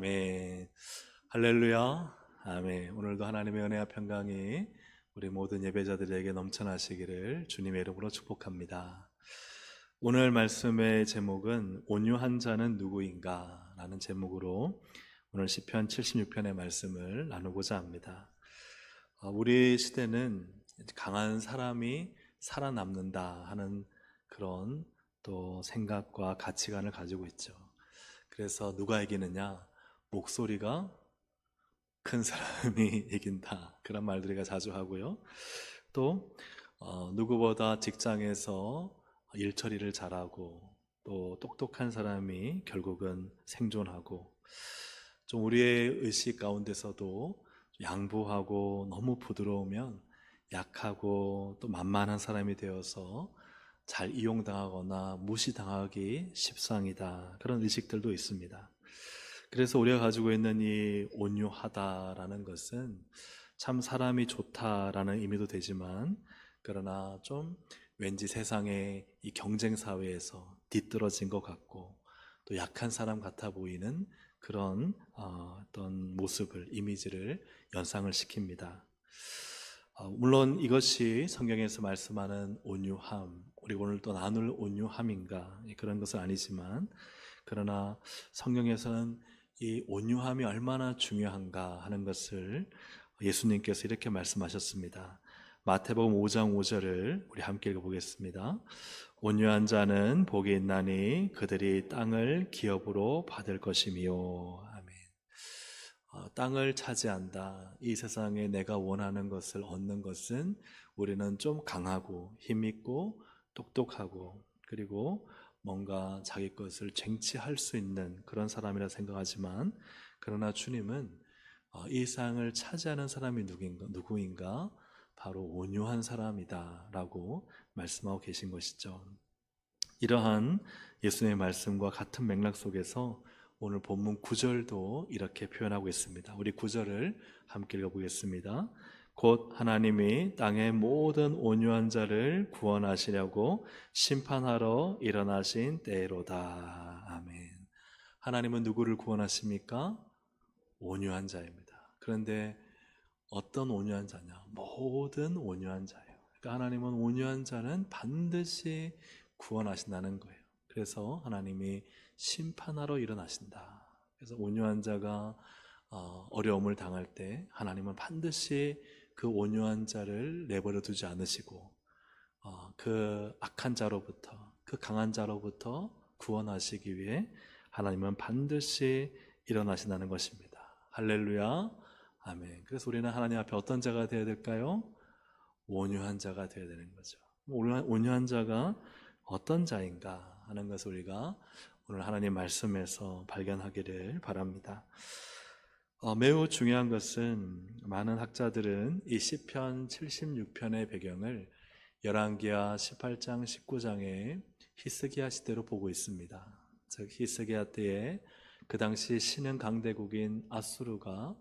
아멘. 할렐루야. 아멘. 오늘도 하나님의 은혜와 평강이 우리 모든 예배자들에게 넘쳐나시기를 주님의 이름으로 축복합니다. 오늘 말씀의 제목은 온유한 자는 누구인가? 라는 제목으로 오늘 시편 76편의 말씀을 나누고자 합니다. 우리 시대는 강한 사람이 살아남는다 하는 그런 또 생각과 가치관을 가지고 있죠. 그래서 누가 이기느냐? 목소리가 큰 사람이 이긴다. 그런 말들 우리가 자주 하고요. 또 누구보다 직장에서 일 처리를 잘하고 또 똑똑한 사람이 결국은 생존하고, 좀 우리의 의식 가운데서도 양보하고 너무 부드러우면 약하고 또 만만한 사람이 되어서 잘 이용당하거나 무시당하기 십상이다. 그런 의식들도 있습니다. 그래서 우리가 가지고 있는 이 온유하다라는 것은 참 사람이 좋다라는 의미도 되지만, 그러나 좀 왠지 세상의 이 경쟁 사회에서 뒤떨어진 것 같고 또 약한 사람 같아 보이는 그런 어떤 모습을, 이미지를 연상을 시킵니다. 물론 이것이 성경에서 말씀하는 온유함, 우리 오늘 또 나눌 온유함인가, 그런 것은 아니지만, 그러나 성경에서는 이 온유함이 얼마나 중요한가 하는 것을 예수님께서 이렇게 말씀하셨습니다. 마태복음 5장 5절을 우리 함께 읽어보겠습니다. 온유한 자는 복이 있나니 그들이 땅을 기업으로 받을 것이미요. 아멘. 땅을 차지한다. 이 세상에 내가 원하는 것을 얻는 것은 우리는 좀 강하고 힘있고 똑똑하고, 그리고 뭔가 자기 것을 쟁취할 수 있는 그런 사람이라 생각하지만, 그러나 주님은 이 세상을 차지하는 사람이 누구인가? 바로 온유한 사람이다 라고 말씀하고 계신 것이죠. 이러한 예수님의 말씀과 같은 맥락 속에서 오늘 본문 9절도 이렇게 표현하고 있습니다. 우리 9절을 함께 읽어보겠습니다. 곧 하나님이 땅의 모든 온유한 자를 구원하시려고 심판하러 일어나신 때로다. 아멘. 하나님은 누구를 구원하십니까? 온유한 자입니다. 그런데 어떤 온유한 자냐? 모든 온유한 자예요. 그러니까 하나님은 온유한 자는 반드시 구원하신다는 거예요. 그래서 하나님이 심판하러 일어나신다. 그래서 온유한 자가 어려움을 당할 때 하나님은 반드시 그 온유한 자를 내버려 두지 않으시고 그 악한 자로부터, 그 강한 자로부터 구원하시기 위해 하나님은 반드시 일어나신다는 것입니다. 할렐루야. 아멘. 그래서 우리는 하나님 앞에 어떤 자가 되어야 될까요? 온유한 자가 되어야 되는 거죠. 온유한 자가 어떤 자인가 하는 것을 우리가 오늘 하나님 말씀에서 발견하기를 바랍니다. 매우 중요한 것은, 많은 학자들은 이 시편 76편의 배경을 열왕기하 18장 19장의 히스기야 시대로 보고 있습니다. 즉 히스기야 때에 그 당시 신흥 강대국인 아수르가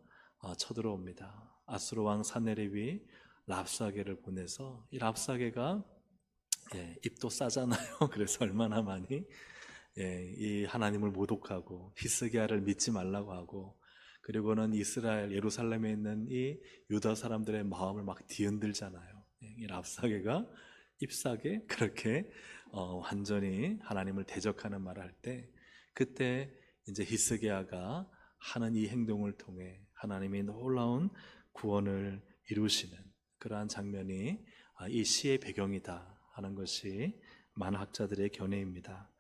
쳐들어옵니다. 아수르 왕 사네립이 랍사게를 보내서, 이 랍사게가 입도 싸잖아요. 그래서 얼마나 많이 이 하나님을 모독하고 히스기야를 믿지 말라고 하고, 그리고는 이스라엘 예루살렘에 있는 이 유다 사람들의 마음을 막 뒤흔들잖아요. 이 랍사게가 잎사게 그렇게 완전히 하나님을 대적하는 말을 할 때, 그때 이제 히스기야가 하는 이 행동을 통해 하나님이 놀라운 구원을 이루시는 그러한 장면이 이 시의 배경이다 하는 것이 많은 학자들의 견해입니다.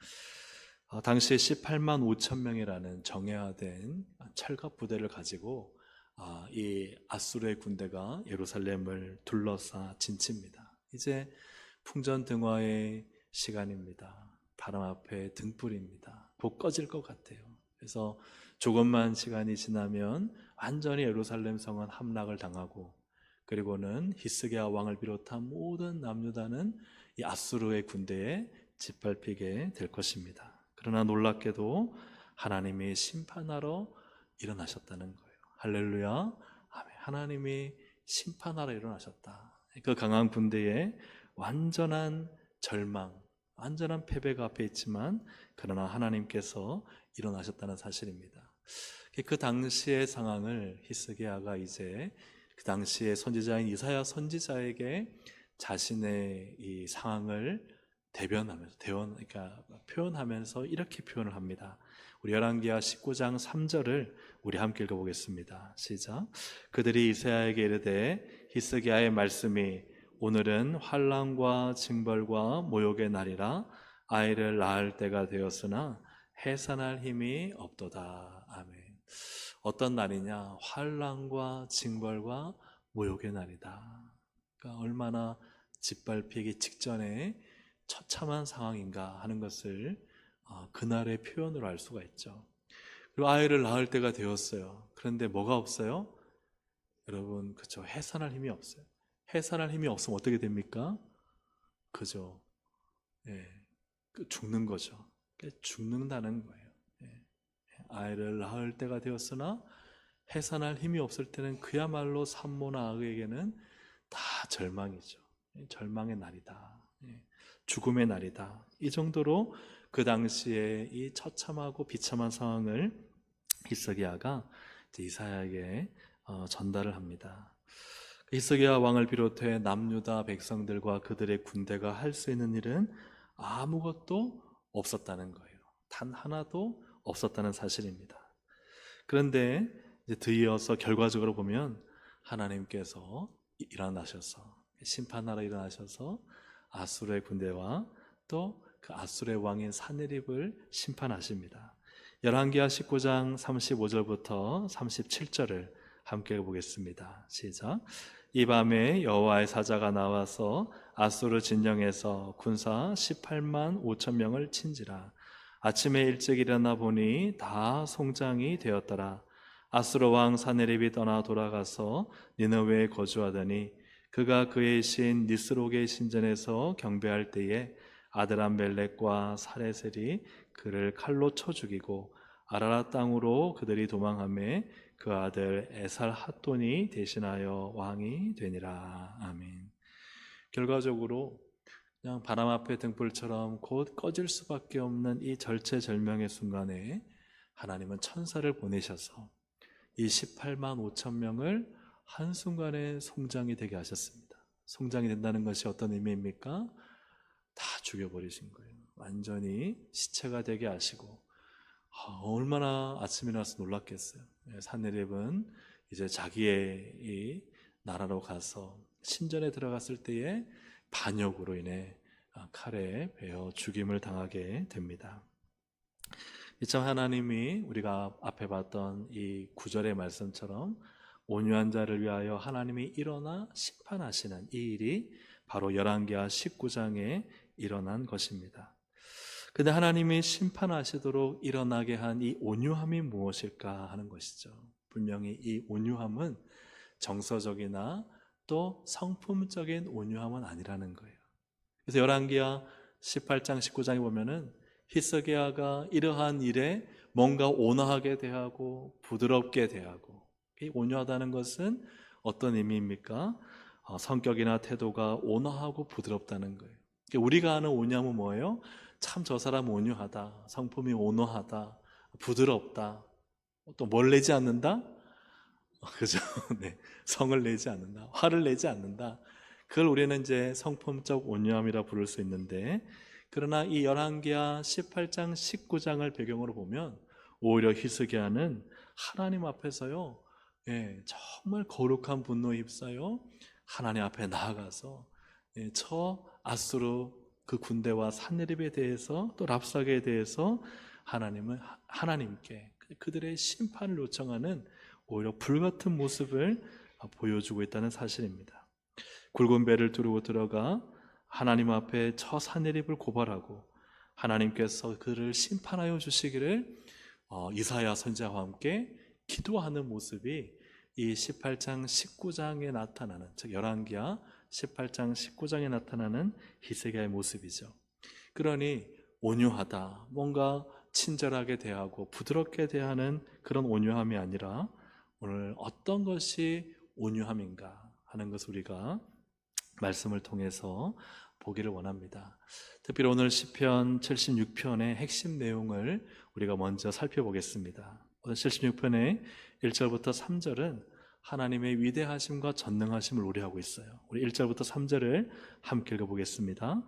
당시에 18만 5천 명이라는 정예화된 철갑 부대를 가지고 이 아수르의 군대가 예루살렘을 둘러싸 진칩니다. 이제 풍전등화의 시간입니다. 바람 앞에 등불입니다. 곧 꺼질 것 같아요. 그래서 조금만 시간이 지나면 완전히 예루살렘 성은 함락을 당하고, 그리고는 히스기야 왕을 비롯한 모든 남유다는 이 아수르의 군대에 짓밟히게 될 것입니다. 그러나 놀랍게도 하나님이 심판하러 일어나셨다는 거예요. 할렐루야. 아멘. 하나님이 심판하러 일어나셨다. 그 강한 군대에 완전한 절망, 완전한 패배가 앞에 있지만, 그러나 하나님께서 일어나셨다는 사실입니다. 그 당시의 상황을 히스기야가 이제 그 당시의 선지자인 이사야 선지자에게 자신의 이 상황을 그러니까 표현하면서 이렇게 표현을 합니다. 우리 열왕기하 19장 3절을 우리 함께 읽어보겠습니다. 시작. 그들이 이사야에게 이르되 히스기야의 말씀이 오늘은 환난과 징벌과 모욕의 날이라 아이를 낳을 때가 되었으나 해산할 힘이 없도다. 아멘. 어떤 날이냐? 환난과 징벌과 모욕의 날이다. 그러니까 얼마나 짓밟히기 직전에 처참한 상황인가 하는 것을 그날의 표현으로 알 수가 있죠. 그리고 아이를 낳을 때가 되었어요. 그런데 뭐가 없어요? 여러분, 그죠? 해산할 힘이 없어요. 해산할 힘이 없으면 어떻게 됩니까? 그죠? 예, 죽는 거죠. 죽는다는 거예요. 예. 아이를 낳을 때가 되었으나 해산할 힘이 없을 때는 그야말로 산모나 아기에게는 다 절망이죠. 절망의 날이다. 죽음의 날이다. 이 정도로 그 당시에 이 처참하고 비참한 상황을 히스기야가 이사야에게 전달을 합니다. 히스기야 왕을 비롯해 남유다 백성들과 그들의 군대가 할 수 있는 일은 아무것도 없었다는 거예요. 단 하나도 없었다는 사실입니다. 그런데 이제 뒤이어서 결과적으로 보면 하나님께서 일어나셔서 심판하러 일어나셔서 아수르의 군대와 또 그 아수르의 왕인 사느립을 심판하십니다. 열왕기하 19장 35절부터 37절을 함께 보겠습니다. 시작. 이 밤에 여호와의 사자가 나와서 아수르 진영에서 군사 18만 5천 명을 친지라. 아침에 일찍 일어나 보니 다 송장이 되었더라. 아수르 왕 사느립이 떠나 돌아가서 니느웨에 거주하더니 그가 그의 신 니스록의 신전에서 경배할 때에 아드람멜렉과 사레셀이 그를 칼로 쳐 죽이고 아라라 땅으로 그들이 도망하매 그 아들 에살 핫돈이 대신하여 왕이 되니라. 아멘. 결과적으로 그냥 바람 앞에 등불처럼 곧 꺼질 수밖에 없는 이 절체절명의 순간에 하나님은 천사를 보내셔서 이 18만 5천 명을 한순간에 송장이 되게 하셨습니다. 송장이 된다는 것이 어떤 의미입니까? 다 죽여버리신 거예요. 완전히 시체가 되게 하시고 얼마나 아침에 나서 놀랐겠어요. 사느립은 이제 자기의 이 나라로 가서 신전에 들어갔을 때에 반역으로 인해 칼에 베어 죽임을 당하게 됩니다. 참 하나님이 우리가 앞에 봤던 이 9절의 말씀처럼 온유한 자를 위하여 하나님이 일어나 심판하시는 이 일이 바로 열왕기하 19장에 일어난 것입니다. 근데 하나님이 심판하시도록 일어나게 한 이 온유함이 무엇일까 하는 것이죠. 분명히 이 온유함은 정서적이나 또 성품적인 온유함은 아니라는 거예요. 그래서 열왕기하 18장 19장에 보면은 히스기야가 이러한 일에 뭔가 온화하게 대하고 부드럽게 대하고, 이 온유하다는 것은 어떤 의미입니까? 성격이나 태도가 온화하고 부드럽다는 거예요. 우리가 아는 온유함은 뭐예요? 참 저 사람 온유하다, 성품이 온화하다, 부드럽다, 또 뭘 내지 않는다? 그죠? 네, 성을 내지 않는다, 화를 내지 않는다. 그걸 우리는 이제 성품적 온유함이라 부를 수 있는데, 그러나 이 열왕기하 18장 19장을 배경으로 보면 오히려 히스기야는 하나님 앞에서요, 정말 거룩한 분노에 휩싸여 하나님 앞에 나아가서 저 아수르 그 군대와 산느립에 대해서 또 랍사게에 대해서 하나님께 그들의 심판을 요청하는 오히려 불같은 모습을 보여주고 있다는 사실입니다. 굵은 배를 두르고 들어가 하나님 앞에 저 산느립을 고발하고 하나님께서 그를 심판하여 주시기를 이사야 선지자와 함께 기도하는 모습이 이 18장 19장에 나타나는, 즉 열왕기하 18장 19장에 나타나는 히스기야의 모습이죠. 그러니 온유하다, 뭔가 친절하게 대하고 부드럽게 대하는 그런 온유함이 아니라 오늘 어떤 것이 온유함인가 하는 것을 우리가 말씀을 통해서 보기를 원합니다. 특별히 오늘 시편 76편의 핵심 내용을 우리가 먼저 살펴보겠습니다. 76편의 1절부터 3절은 하나님의 위대하심과 전능하심을 우려하고 있어요. 우리 1절부터 3절을 함께 읽어보겠습니다.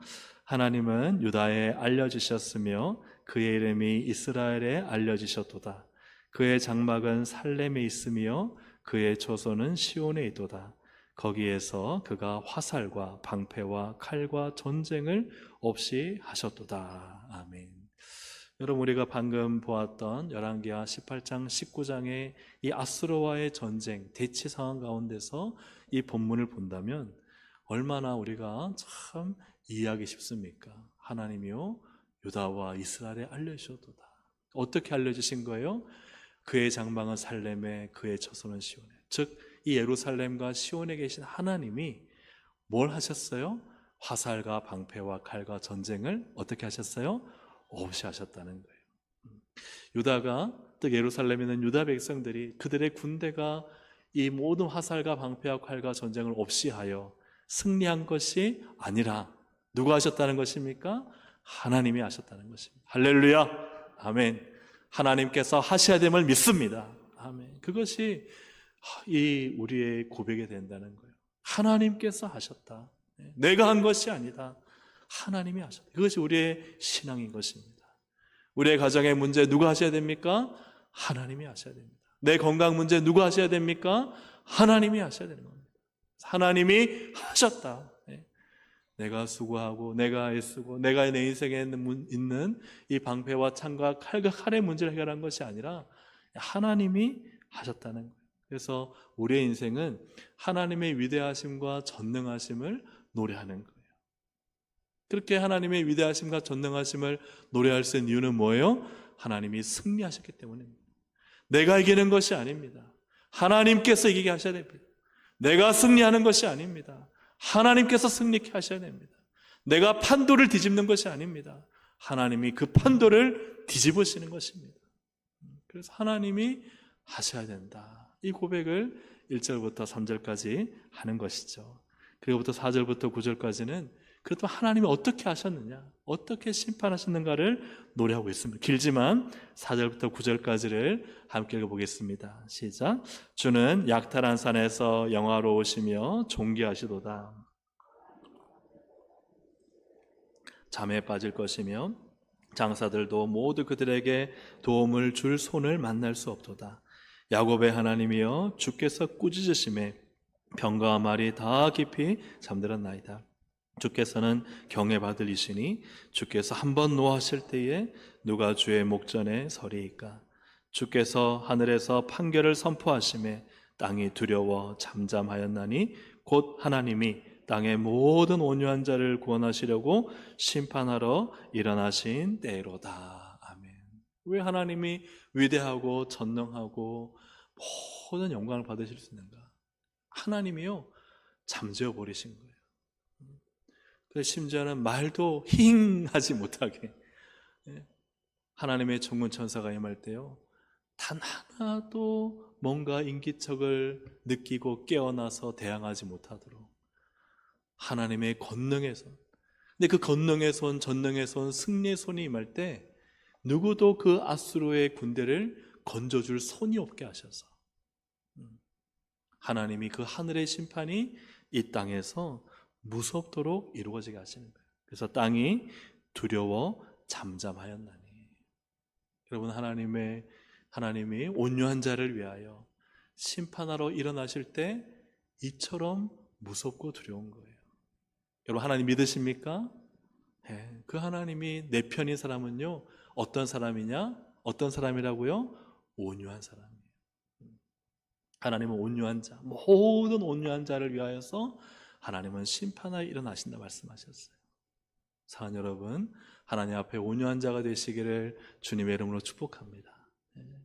하나님은 유다에 알려지셨으며 그의 이름이 이스라엘에 알려지셨도다. 그의 장막은 살렘에 있으며 그의 초소는 시온에 있도다. 거기에서 그가 화살과 방패와 칼과 전쟁을 없이 하셨도다. 아멘. 여러분, 우리가 방금 보았던 열왕기하 18장 19장의 이 아수르와의 전쟁 대치 상황 가운데서 이 본문을 본다면 얼마나 우리가 참 이해하기 쉽습니까? 하나님이요 유다와 이스라엘에 알려주셨도다. 어떻게 알려주신 거예요? 그의 장막은 살렘에, 그의 처소는 시온에. 즉 이 예루살렘과 시온에 계신 하나님이 뭘 하셨어요? 화살과 방패와 칼과 전쟁을 어떻게 하셨어요? 없이 하셨다는 거예요. 유다가, 또 예루살렘에 있는 유다 백성들이, 그들의 군대가 이 모든 화살과 방패와 칼과 전쟁을 없이 하여 승리한 것이 아니라 누가 하셨다는 것입니까? 하나님이 하셨다는 것입니다. 할렐루야, 아멘. 하나님께서 하셔야 됨을 믿습니다. 아멘. 그것이 이 우리의 고백이 된다는 거예요. 하나님께서 하셨다. 내가 한 것이 아니다. 하나님이 하셨다. 그것이 우리의 신앙인 것입니다. 우리의 가정의 문제 누가 하셔야 됩니까? 하나님이 하셔야 됩니다. 내 건강 문제 누가 하셔야 됩니까? 하나님이 하셔야 되는 겁니다. 하나님이 하셨다. 내가 수고하고 내가 애쓰고 내가 내 인생에 있는 이 방패와 창과 칼과 칼의 문제를 해결한 것이 아니라 하나님이 하셨다는 거예요. 그래서 우리의 인생은 하나님의 위대하심과 전능하심을 노래하는 거예요. 그렇게 하나님의 위대하심과 전능하심을 노래할 수 있는 이유는 뭐예요? 하나님이 승리하셨기 때문입니다. 내가 이기는 것이 아닙니다. 하나님께서 이기게 하셔야 됩니다. 내가 승리하는 것이 아닙니다. 하나님께서 승리케 하셔야 됩니다. 내가 판도를 뒤집는 것이 아닙니다. 하나님이 그 판도를 뒤집으시는 것입니다. 그래서 하나님이 하셔야 된다. 이 고백을 1절부터 3절까지 하는 것이죠. 그리고부터 4절부터 9절까지는 그렇다면 하나님이 어떻게 하셨느냐, 어떻게 심판하셨는가를 노래하고 있습니다. 길지만 4절부터 9절까지를 함께 읽어보겠습니다. 시작. 주는 약탈한 산에서 영화로우시며 존귀하시도다. 잠에 빠질 것이며 장사들도 모두 그들에게 도움을 줄 손을 만날 수 없도다. 야곱의 하나님이여 주께서 꾸짖으심에 병과 말이 다 깊이 잠들었나이다. 주께서는 경외받을 이시니 주께서 한번 노하실 때에 누가 주의 목전에 서리이까. 주께서 하늘에서 판결을 선포하심에 땅이 두려워 잠잠하였나니 곧 하나님이 땅의 모든 온유한 자를 구원하시려고 심판하러 일어나신 때로다. 아멘. 왜 하나님이 위대하고 전능하고 모든 영광을 받으실 수 있는가? 하나님이요 잠재워 버리신 거예요. 그래서 심지어는 말도 힝하지 못하게 하나님의 전군 천사가 임할 때요 단 하나도 뭔가 인기척을 느끼고 깨어나서 대항하지 못하도록 하나님의 권능의 손, 근데 그 권능의 손, 전능의 손, 승리의 손이 임할 때 누구도 그 아수르의 군대를 건져줄 손이 없게 하셔서 하나님이 그 하늘의 심판이 이 땅에서 무섭도록 이루어지게 하시는 거예요. 그래서 땅이 두려워 잠잠하였나니. 여러분, 하나님이 온유한 자를 위하여 심판하러 일어나실 때 이처럼 무섭고 두려운 거예요. 여러분, 하나님 믿으십니까? 네, 그 하나님이 내 편인 사람은요 어떤 사람이냐? 어떤 사람이라고요? 온유한 사람이에요. 하나님은 온유한 자, 모든 온유한 자를 위하여서 하나님은 심판하여 일어나신다 말씀하셨어요. 사랑하는 여러분, 하나님 앞에 온유한 자가 되시기를 주님의 이름으로 축복합니다.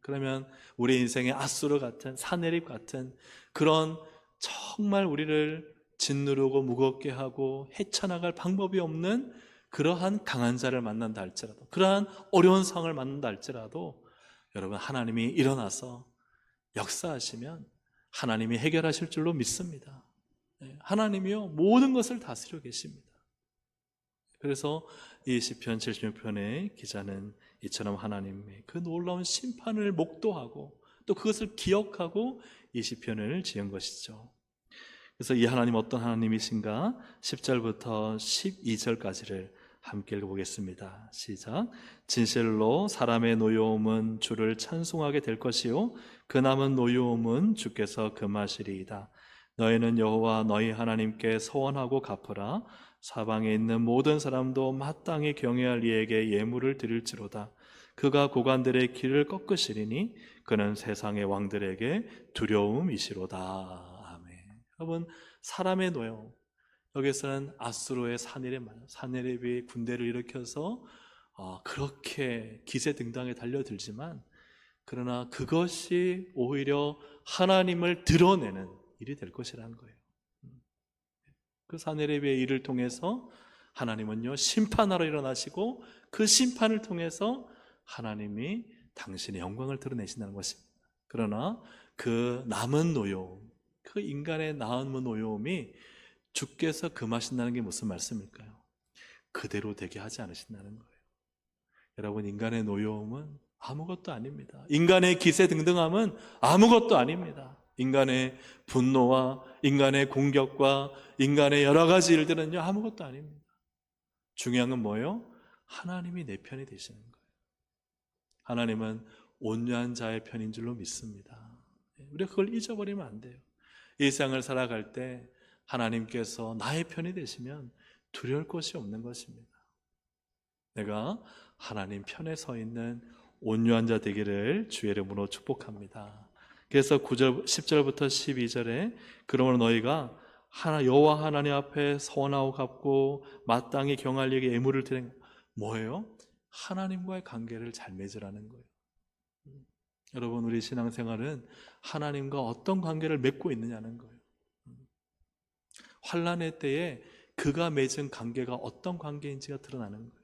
그러면 우리 인생의 아수르 같은, 사내립 같은 그런 정말 우리를 짓누르고 무겁게 하고 헤쳐나갈 방법이 없는 그러한 강한 자를 만난다 할지라도, 그러한 어려운 상황을 만난다 할지라도 여러분, 하나님이 일어나서 역사하시면 하나님이 해결하실 줄로 믿습니다. 하나님이요 모든 것을 다스리고 계십니다. 그래서 이 시편 76편의 기자는 이처럼 하나님의 그 놀라운 심판을 목도하고 또 그것을 기억하고 이 시편을 지은 것이죠. 그래서 이 하나님 어떤 하나님이신가? 10절부터 12절까지를 함께 읽어보겠습니다. 시작. 진실로 사람의 노여움은 주를 찬송하게 될 것이요 그 남은 노여움은 주께서 금하시리이다. 너희는 여호와 너희 하나님께 서원하고 갚으라. 사방에 있는 모든 사람도 마땅히 경외할 이에게 예물을 드릴지로다. 그가 고관들의 길을 꺾으시리니 그는 세상의 왕들에게 두려움이시로다. 아멘. 여러분, 사람의 노여움, 여기서는 아수르의 사내립이 군대를 일으켜서 그렇게 기세등등하게 달려들지만 그러나 그것이 오히려 하나님을 드러내는 일이 될 것이라는 거예요. 그 사내립의 일을 통해서 하나님은요 심판하러 일어나시고 그 심판을 통해서 하나님이 당신의 영광을 드러내신다는 것입니다. 그러나 그 남은 노여움, 그 인간의 남은 노여움이 주께서 금하신다는 게 무슨 말씀일까요? 그대로 되게 하지 않으신다는 거예요. 여러분, 인간의 노여움은 아무것도 아닙니다. 인간의 기세등등함은 아무것도 아닙니다. 인간의 분노와 인간의 공격과 인간의 여러 가지 일들은요 아무것도 아닙니다. 중요한 건 뭐예요? 하나님이 내 편이 되시는 거예요. 하나님은 온유한 자의 편인 줄로 믿습니다. 우리가 그걸 잊어버리면 안 돼요. 이 세상을 살아갈 때 하나님께서 나의 편이 되시면 두려울 것이 없는 것입니다. 내가 하나님 편에 서 있는 온유한 자 되기를 주의 이름으로 축복합니다. 그래서 10절부터 12절에 그러므로 너희가 여호와 하나님 앞에 서원하고 갚고 마땅히 경할 이에게 예물을 드리는 뭐예요? 하나님과의 관계를 잘 맺으라는 거예요. 여러분, 우리 신앙생활은 하나님과 어떤 관계를 맺고 있느냐는 거예요. 환난의 때에 그가 맺은 관계가 어떤 관계인지가 드러나는 거예요.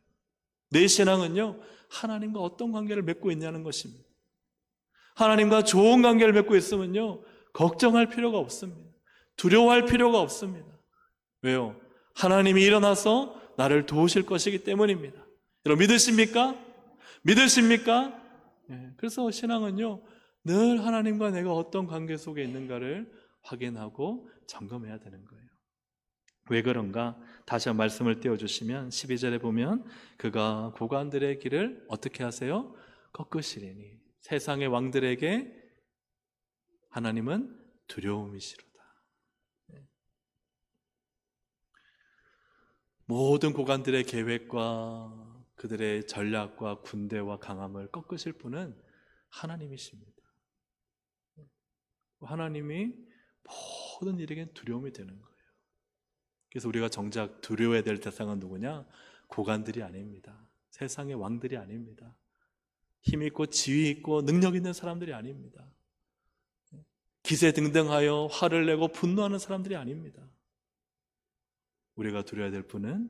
내 신앙은요 하나님과 어떤 관계를 맺고 있냐는 것입니다. 하나님과 좋은 관계를 맺고 있으면요 걱정할 필요가 없습니다. 두려워할 필요가 없습니다. 왜요? 하나님이 일어나서 나를 도우실 것이기 때문입니다. 여러분 믿으십니까? 믿으십니까? 그래서 신앙은요 늘 하나님과 내가 어떤 관계 속에 있는가를 확인하고 점검해야 되는 거예요. 왜 그런가? 다시 한 말씀을 띄워주시면 12절에 보면 그가 고관들의 길을 어떻게 하세요? 꺾으시리니 세상의 왕들에게 하나님은 두려움이시로다. 모든 고관들의 계획과 그들의 전략과 군대와 강함을 꺾으실 분은 하나님이십니다. 하나님이 모든 일에겐 두려움이 되는 거예요. 그래서 우리가 정작 두려워해야 될 대상은 누구냐? 고관들이 아닙니다. 세상의 왕들이 아닙니다. 힘 있고 지위 있고 능력 있는 사람들이 아닙니다. 기세등등하여 화를 내고 분노하는 사람들이 아닙니다. 우리가 두려워야 될 분은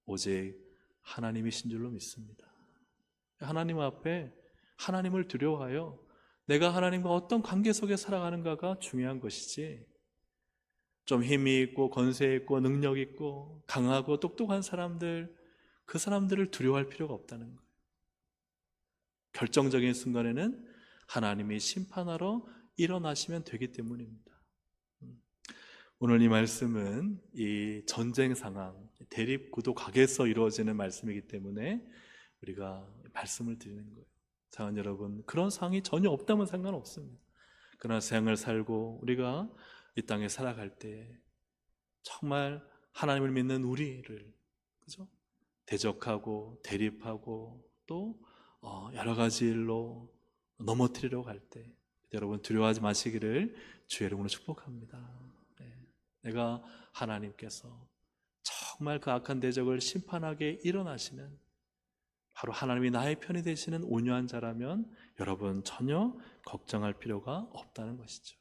오직 하나님이신 줄로 믿습니다. 하나님 앞에 하나님을 두려워하여 내가 하나님과 어떤 관계 속에 살아가는가가 중요한 것이지, 좀 힘이 있고 권세 있고 능력 있고 강하고 똑똑한 사람들, 그 사람들을 두려워할 필요가 없다는 거예요. 결정적인 순간에는 하나님이 심판하러 일어나시면 되기 때문입니다. 오늘 이 말씀은 이 전쟁 상황, 대립 구도 각에서 이루어지는 말씀이기 때문에 우리가 말씀을 드리는 거예요. 사랑하는 여러분, 그런 상황이 전혀 없다면 상관없습니다. 그러나 세상을 살고 우리가 이 땅에 살아갈 때 정말 하나님을 믿는 우리를, 그죠? 대적하고 대립하고 또 여러 가지 일로 넘어뜨리려고 할 때 여러분 두려워하지 마시기를 주의 이름으로 축복합니다. 내가 하나님께서 정말 그 악한 대적을 심판하게 일어나시는 바로 하나님이 나의 편이 되시는 온유한 자라면 여러분 전혀 걱정할 필요가 없다는 것이죠.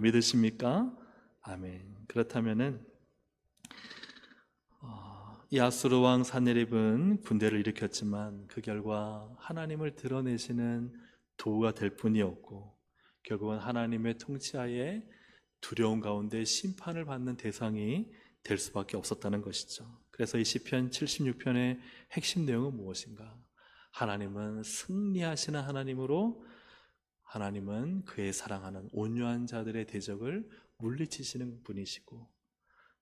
믿으십니까? 아멘. 그렇다면은 이 아수르 왕 산헤립은 군대를 일으켰지만 그 결과 하나님을 드러내시는 도구가 될 뿐이었고 결국은 하나님의 통치하에 두려움 가운데 심판을 받는 대상이 될 수밖에 없었다는 것이죠. 그래서 이 시편 76편의 핵심 내용은 무엇인가? 하나님은 승리하시는 하나님으로, 하나님은 그의 사랑하는 온유한 자들의 대적을 물리치시는 분이시고,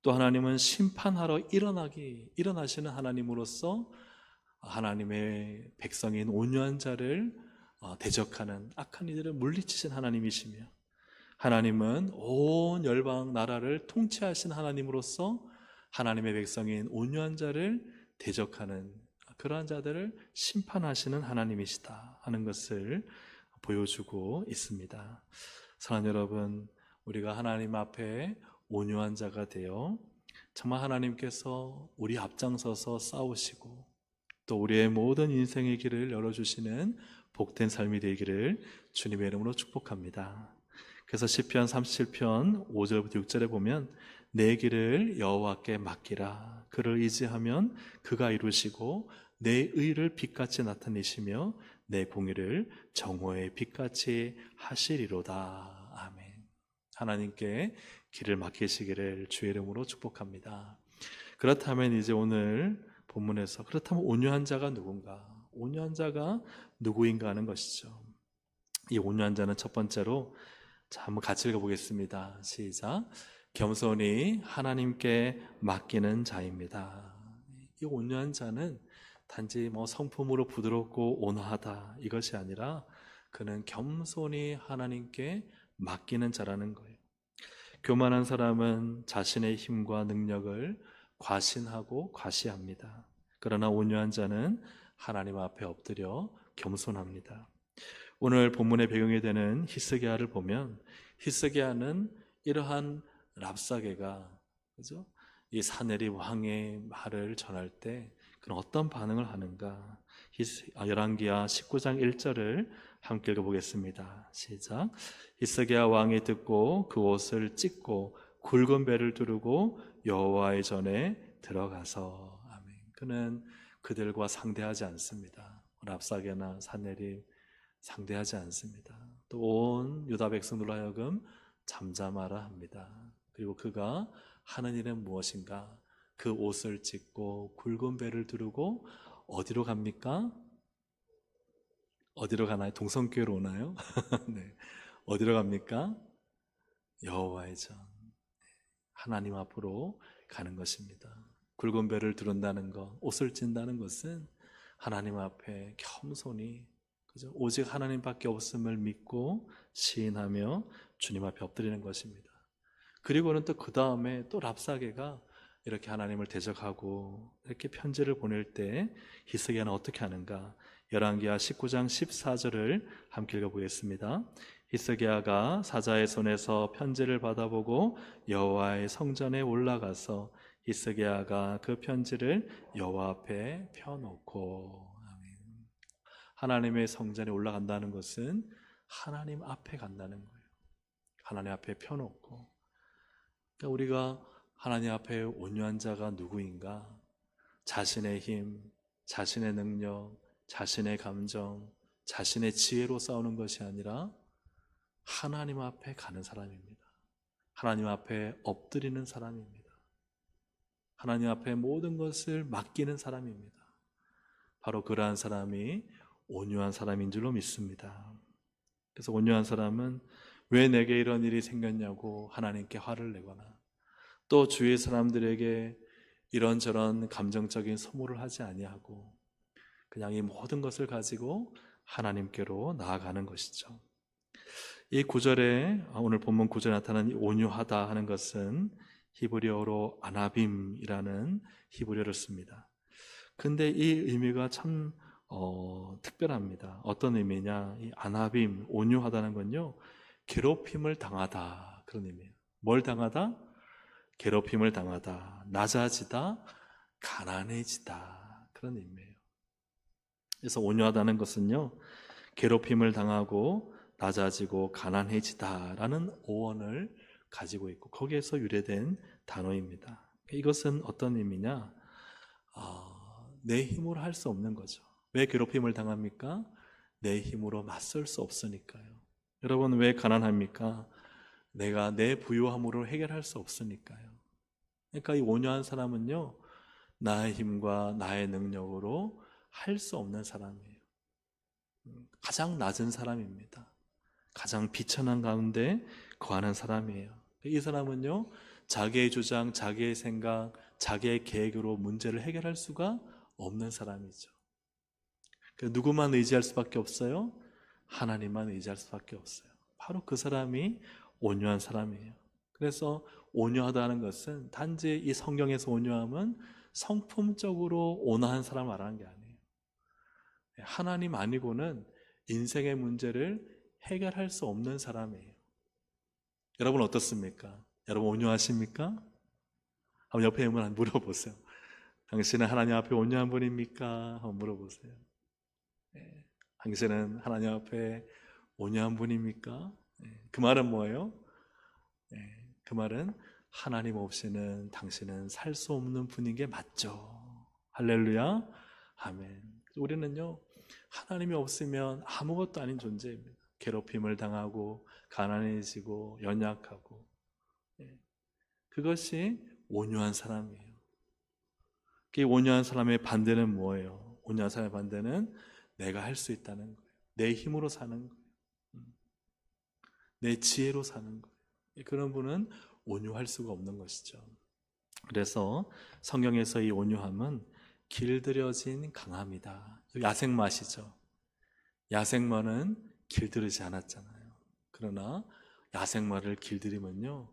또 하나님은 심판하러 일어나시는 하나님으로서 하나님의 백성인 온유한 자를 대적하는 악한 이들을 물리치신 하나님이시며, 하나님은 온 열방 나라를 통치하신 하나님으로서 하나님의 백성인 온유한 자를 대적하는 그러한 자들을 심판하시는 하나님이시다 하는 것을 보여주고 있습니다. 사랑하는 여러분, 우리가 하나님 앞에 온유한 자가 되어 정말 하나님께서 우리 앞장서서 싸우시고 또 우리의 모든 인생의 길을 열어주시는 복된 삶이 되기를 주님의 이름으로 축복합니다. 그래서 시편 37편 5절부터 6절에 보면 내 길을 여호와께 맡기라. 그를 의지하면 그가 이루시고 내 의를 빛같이 나타내시며 내 공의를 정오의 빛같이 하시리로다. 아멘. 하나님께 길을 맡기시기를 주의 이름으로 축복합니다. 그렇다면 이제 오늘 본문에서 그렇다면 온유한 자가 누군가? 온유한 자가 누구인가 하는 것이죠. 이 온유한 자는 첫 번째로, 자, 한번 같이 읽어보겠습니다. 시작. 겸손히 하나님께 맡기는 자입니다. 이 온유한 자는 단지 성품으로 부드럽고 온화하다 이것이 아니라 그는 겸손히 하나님께 맡기는 자라는 거예요. 교만한 사람은 자신의 힘과 능력을 과신하고 과시합니다. 그러나 온유한 자는 하나님 앞에 엎드려 겸손합니다. 오늘 본문의 배경이 되는 히스기야를 보면 히스기야는 이러한 랍사게가 그죠? 이 사내립 왕의 말을 전할 때 그는 어떤 반응을 하는가? 열왕기야 19장 1절을 함께 읽어보겠습니다. 시작. 히스기야 왕이 듣고 그 옷을 찢고 굵은 배를 두르고 여호와의 전에 들어가서, 아멘. 그는 그들과 상대하지 않습니다. 랍사게나 사내립 상대하지 않습니다. 또 온 유다 백성들로 하여금 잠잠하라 합니다. 그리고 그가 하는 일은 무엇인가? 그 옷을 찢고 굵은 배를 두르고 어디로 갑니까? 어디로 가나요? 동성교회로 오나요? 네. 어디로 갑니까? 여호와의 전, 하나님 앞으로 가는 것입니다. 굵은 배를 두른다는 것, 옷을 찐다는 것은 하나님 앞에 겸손히, 그죠? 오직 하나님밖에 없음을 믿고 시인하며 주님 앞에 엎드리는 것입니다. 그리고는 또 그 다음에 또 랍사게가 이렇게 하나님을 대적하고 이렇게 편지를 보낼 때 히스기야는 어떻게 하는가? 열왕기야 19장 14절을 함께 읽어보겠습니다. 히스기야가 사자의 손에서 편지를 받아보고 여호와의 성전에 올라가서 히스기야가 그 편지를 여호와 앞에 펴놓고, 아멘. 하나님의 성전에 올라간다는 것은 하나님 앞에 간다는 거예요. 하나님 앞에 펴놓고. 그러니까 우리가 하나님 앞에 온유한 자가 누구인가? 자신의 힘, 자신의 능력, 자신의 감정, 자신의 지혜로 싸우는 것이 아니라 하나님 앞에 가는 사람입니다. 하나님 앞에 엎드리는 사람입니다. 하나님 앞에 모든 것을 맡기는 사람입니다. 바로 그러한 사람이 온유한 사람인 줄로 믿습니다. 그래서 온유한 사람은 왜 내게 이런 일이 생겼냐고 하나님께 화를 내거나 또 주위 사람들에게 이런저런 감정적인 소모를 하지 아니하고 그냥 이 모든 것을 가지고 하나님께로 나아가는 것이죠. 이 구절에, 오늘 본문 구절에 나타난 온유하다 하는 것은 히브리어로 아나빔이라는 히브리어를 씁니다. 근데 이 의미가 참 특별합니다. 어떤 의미냐? 이 아나빔, 온유하다는 건요, 괴롭힘을 당하다 그런 의미예요. 뭘 당하다? 괴롭힘을 당하다, 낮아지다, 가난해지다 그런 의미예요. 그래서 온유하다는 것은요, 괴롭힘을 당하고 낮아지고 가난해지다라는 어원을 가지고 있고 거기에서 유래된 단어입니다. 이것은 어떤 의미냐? 내 힘으로 할 수 없는 거죠. 왜 괴롭힘을 당합니까? 내 힘으로 맞설 수 없으니까요. 여러분, 왜 가난합니까? 내가 내 부유함으로 해결할 수 없으니까요. 그러니까 이 온유한 사람은요, 나의 힘과 나의 능력으로 할 수 없는 사람이에요. 가장 낮은 사람입니다. 가장 비천한 가운데 거하는 사람이에요. 이 사람은요, 자기의 주장, 자기의 생각, 자기의 계획으로 문제를 해결할 수가 없는 사람이죠. 누구만 의지할 수밖에 없어요? 하나님만 의지할 수밖에 없어요. 바로 그 사람이 온유한 사람이에요. 그래서 온유하다는 것은 단지 이 성경에서 온유함은 성품적으로 온화한 사람을 말하는 게 아니에요. 하나님 아니고는 인생의 문제를 해결할 수 없는 사람이에요. 여러분 어떻습니까? 여러분 온유하십니까? 한번 옆에 있는 분 한번 물어보세요. 당신은 하나님 앞에 온유한 분입니까? 한번 물어보세요. 당신은 하나님 앞에 온유한 분입니까? 그 말은 뭐예요? 그 말은 하나님 없이는 당신은 살 수 없는 분인 게 맞죠. 할렐루야. 아멘. 우리는요, 하나님이 없으면 아무것도 아닌 존재입니다. 괴롭힘을 당하고 가난해지고 연약하고, 그것이 온유한 사람이에요. 그 온유한 사람의 반대는 뭐예요? 온유한 사람의 반대는 내가 할 수 있다는 거예요. 내 힘으로 사는 거예요. 내 지혜로 사는 거예요. 그런 분은 온유할 수가 없는 것이죠. 그래서 성경에서 이 온유함은 길들여진 강함이다. 야생마시죠. 야생마는 길들이지 않았잖아요. 그러나 야생마를 길들이면요,